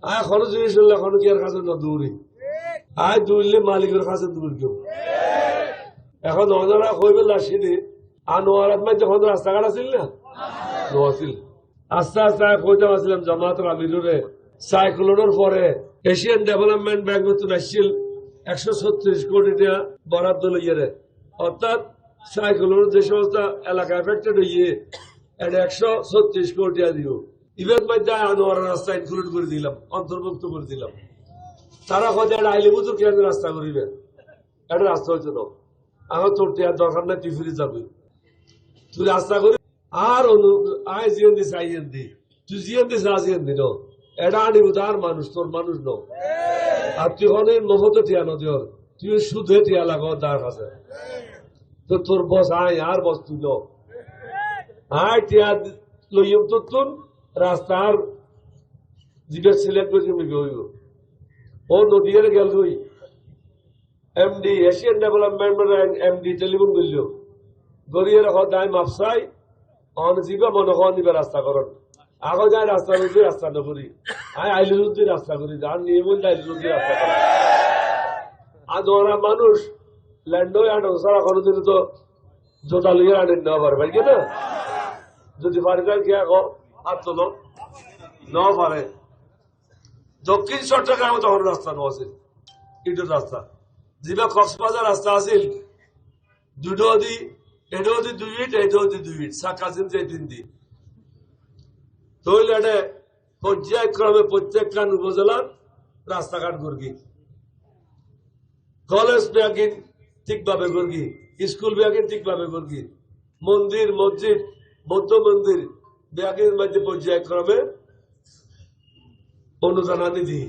আয় খরচ জিনিস হলে এখন কি আর কাছে না দৌড়ি আয় দৌড়লে মালিকের কাছে দূর কেউ এখন ওনারা কইবেন আসিনি আর নোয়ারাত মাঝে যখন রাস্তাঘাট আসিল না নোয়াছিল আস্তে আস্তে কইতাম আসছিলাম জামাত আমিরুরে সাইক্লোনের পরে এশিয়ান ডেভেলপমেন্ট ব্যাংক নতুন আসছিল 136 কোটি টাকা বরাদ্দ লইয়ে অর্থাৎ সাইক্লোন যে সমস্ত এলাকা এফেক্টেড হইয়ে এটা 136 কোটি টাকা দিব ইভেন্ট মধ্যে আনোয়ার রাস্তা ইনক্লুড করে দিলাম অন্তর্ভুক্ত করে দিলাম তারা হয়তো একটা আইলে বুঝুর কেন রাস্তা করিবে এটা রাস্তা হয়েছে না আমার তোর টিয়ার দরকার নাই তুই ফিরে যাবি তুই রাস্তা করি আর আয় জিয়ন দিস আইয়েন দি তুই জিয়ন দিস আসিয়েন দি নো এটা আনিব তার মানুষ তোর মানুষ নো আর তুই অনেক নহতে টিয়া নদী তুই সুদে টিয়া লাগাও তার কাছে তো তোর বস আয় আর বস তুই নো আয় টিয়া লইম তো তুন রাস্তার জিবে সিলেক্ট করে তুমি হইব ও নদীর গেল তুই MD Asian development MD telephone করল গড়িয়ে রাখো দায় মাপসাই অন জীবা মনে হওয়া নিবে রাস্তা করন আগে যায় রাস্তা রুদি রাস্তা নকরি আয় আইলু রুদি রাস্তা করি যার নিয়ম আইলু রুদি রাস্তা করি আর ওরা মানুষ ল্যান্ডো আনো সারা কোনো দিন তো জোতা লিয়ে আনেন না পারে ভাই না যদি পারে যায় কি আগো আর তো ন পারে দক্ষিণ চট্টগ্রামে তখন রাস্তা নছিল ইটের রাস্তা যেটা কক্সবাজার রাস্তা আছিল দুটো দি এটাও দি 2 ফিট এটাও দি 2 ফিট সাকাজিন যে 3 দিন তৈল এটা পর্যায়ক্রমে প্রত্যেকখান উপজেলার রাস্তাঘাট গড়গি কলেজ ব্যাগিন ঠিকভাবে গড়গি স্কুল ব্যাগিন ঠিকভাবে গড়গি মন্দির মসজিদ বৌদ্ধ মন্দির ব্যাগিন মধ্যে পর্যায়ক্রমে অনুদান আনি দি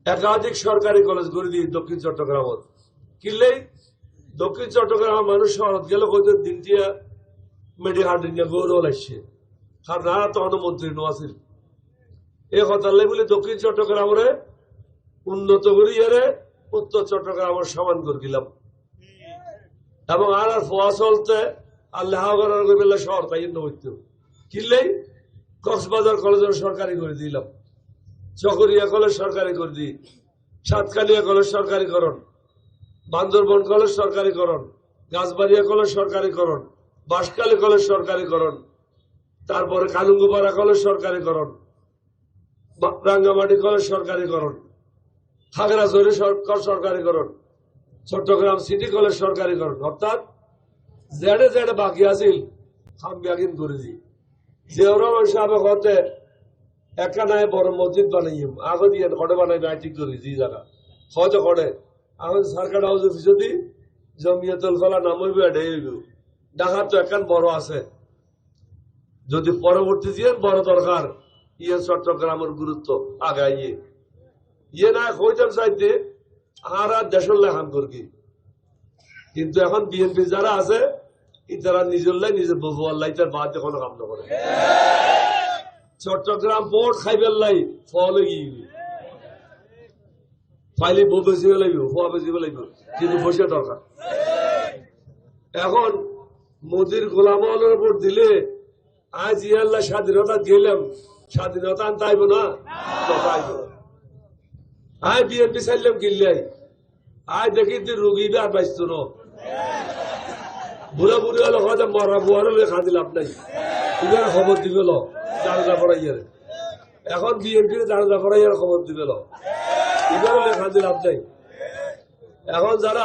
একাধিক সরকারি কলেজ গড়ে দিই দক্ষিণ চট্টগ্রামত কিনলেই দক্ষিণ চট্টগ্রাম মানুষ শহরত গেলে হয়তো দিনটিয়া মেডিহাট নিয়ে গৌরব আসছে কারণ না তখন মন্ত্রী নোয়াছিল এই কথা বলে দক্ষিণ চট্টগ্রামে উন্নত করিয়ারে উত্তর চট্টগ্রামের সমান করে দিলাম এবং আর ফোয়া চলতে আল্লাহ শহর তাই হইত কিনলেই কক্সবাজার কলেজের সরকারি করে দিলাম চকরিয়া কলেজ সরকারি করে দিই সাতকানিয়া কলেজ সরকারিকরণ বান্দরবন কলেজ সরকারিকরণ গাছবাড়িয়া কলেজ সরকারিকরণ বাঁশখালী কলেজ সরকারিকরণ তারপরে কালুঙ্গুপাড়া কলেজ সরকারিকরণ রাঙ্গামাটি কলেজ সরকারিকরণ খাগড়াছড়ি সরকারিকরণ চট্টগ্রাম সিটি কলেজ সরকারিকরণ অর্থাৎ জেডে জেডে বাকি আছিল খাম ব্যাগিন করে দিই যে রহমান সাহেব হতে একা নাই বড় মসজিদ বানাইম আগে দিয়ে ঘরে বানাই ঠিক করি যে জায়গা হয়তো ঘরে এখন সরকার হাউস অফিসে জমিয়তুল ফলা নাম হইব এটাই হইব ঢাকার তো একখান বড় আছে যদি পরবর্তী দিয়ে বড় দরকার ইয়ে চট্টগ্রামের গুরুত্ব আগাইয়ে ইয়ে না হইতাম চাইতে আর দেশের লেখান করি কিন্তু এখন বিএনপি যারা আছে তারা নিজের লাই নিজের বহু আল্লাহ তার বাদ কোনো কাম না করে চট্টগ্রাম পোর্ট খাইবার লাই ফল ফাইলে বউ বেশিবে লাগবে ফোয়া বেশিবে লাগবে কিন্তু বসে দরকার এখন মোদির গোলাম আলমের উপর দিলে আজ ইয়াল্লাহ স্বাধীনতা গেলাম স্বাধীনতা আনতে আইব না আইব আয় বিএনপি চাইলাম কিনলে আয় দেখি রুগী আর বাইস্ত ন বুড়া বুড়ি হলে হয়তো মরা বুয়ারও খাঁদি লাভ নাই এবার খবর দিবে ল জানাজা পড়াইয়ারে এখন বিএনপি জানাজা পড়াইয়ার খবর দিবে ল এবারও খাঁদি লাভ নাই এখন যারা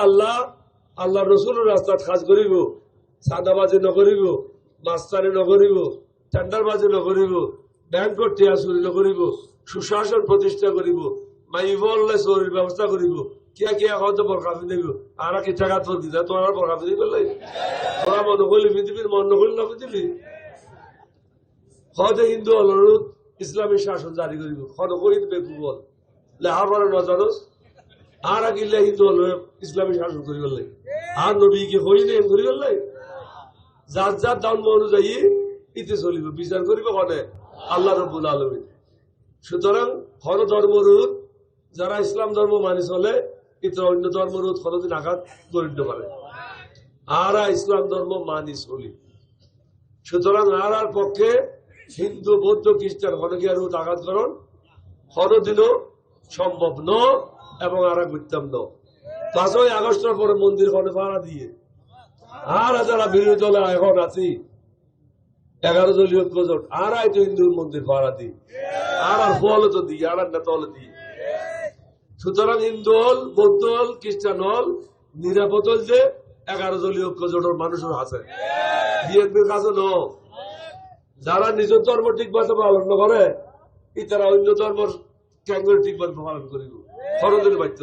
আল্লাহ রসুলের রাস্তাত কাজ করিব চাঁদাবাজি নকরিব মাস্তানি নকরিব টেন্ডারবাজি নকরিব ব্যাংকর টিয়া চুরি নকরিব সুশাসন প্রতিষ্ঠা করিব মাইবল্লে চুরির ব্যবস্থা করিব কিয়া কিয়া হয়তো বরখাস্ত দিব আর কি টাকা তোর দিতে তোমার বরখাস্ত দিবে তোরা মনে করলি পৃথিবীর মন নকরলি না পৃথিবী হয়তো হিন্দু অনুরোধ ইসলামী শাসন জারি করিব করি বেকুবল লেহাপড়া নজারস আর আগিলে হিন্দু ইসলামী শাসন করি বললে আর নবীকে হই নেই করি বললে যার যার ধর্ম অনুযায়ী ইতে চলিব বিচার করিব কনে আল্লাহ রব্বুল আলামিন সুতরাং হর ধর্মরোধ যারা ইসলাম ধর্ম মানি চলে কিন্তু অন্য ধর্মরোধ কোনদিন আঘাত করিতে পারে আর ইসলাম ধর্ম মানি চলি সুতরাং আর পক্ষে হিন্দু বৌদ্ধ খ্রিস্টান অনেকে রোধ আঘাত করুন কোনদিনও সম্ভব ন এবং আর বুঝতাম ন 5ই আগস্টের পরে মন্দির কোনে ভাড়া দিয়ে আর যারা বিরোধী দলে এখন আছি 11 দলীয় ঐক্যজোট আর তো হিন্দুর মন্দির ভাড়া দিই আর ফল তো দিই আর নেতা হলে দিই। সুতরাং হিন্দু হল, বৌদ্ধ হল, খ্রিস্টান হল নিরাপদ হল যে 11 দলীয় ঐক্যজোটের মানুষের আছে, বিএনপির কাছে ন। যারা নিজের ধর্ম ঠিকভাবে পালন করে তারা অন্য ধর্ম ক্যাঙ্গুর ঠিকভাবে পালন করিব খরচের বাধ্য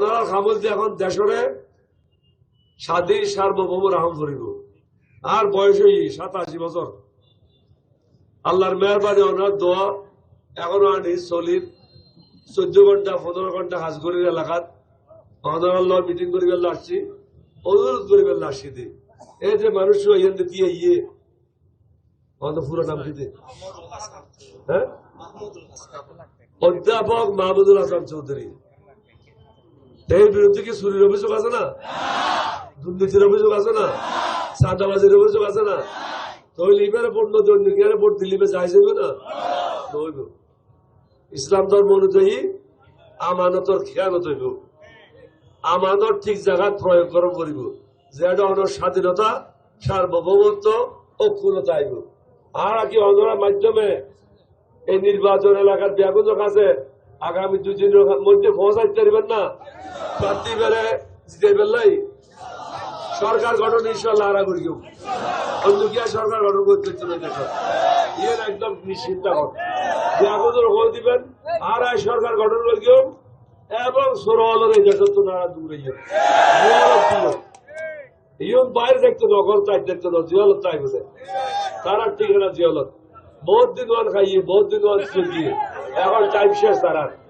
নরা খাবল যে এখন দেশরে স্বাধীন সার্বভৌম রাহন করিব আর বয়স 87 বছর। আল্লাহর মেহরবানি ওনার দোয়া এখনো আনি চলির 14 ঘন্টা 15 ঘন্টা কাজ করির এলাকাত আল্লাহ মিটিং করিবার আসছি, অনুরোধ করিবার আসছি দে এই যে মানুষ দিয়ে ইয়ে আমাদের পুরো নাম দিতে হ্যাঁ অধ্যাপক মাহমুদুল হাসান চৌধুরী। এর বিরুদ্ধে কি চুরির অভিযোগ আছে না, দুর্নীতির অভিযোগ আছে না, চাঁদাবাজির অভিযোগ আছে না, তাহলে এবারে ভোট নদীয়ারে ভোট দিল্লিপে যাই যাবে না। ইসলাম ধর্ম অনুযায়ী আমানতর খেয়ানত হইব, আমানত ঠিক জায়গা প্রয়োগ করিব, যেটা অনেক স্বাধীনতা সার্বভৌমত্ব অক্ষুণতা আইব। আর কি অন্যরা মাধ্যমে এই নির্বাচন এলাকার ব্যাপক আছে আগামী 2 দিনের মধ্যে পৌঁছাইতে পারবেন না, প্রার্থী বেড়ে জিতে পেলাই সরকার গঠন ইনশাল্লাহ আরা করি অন্য কি সরকার গঠন করতে ইয়ের একদম নিশ্চিন্ত ব্যাপক হয়ে দিবেন আর সরকার গঠন করি এবং সরলের এই দেশের তো নারা দূরে ইয়ন বাইরে দেখতো নগর চাই দেখতো না জিয়ালত চাই বুঝে তারা ঠিক না জিয়ালত বহুত দিন খাইয়ে বহুত দিন চলিয়ে এখন টাইম শেষ তারা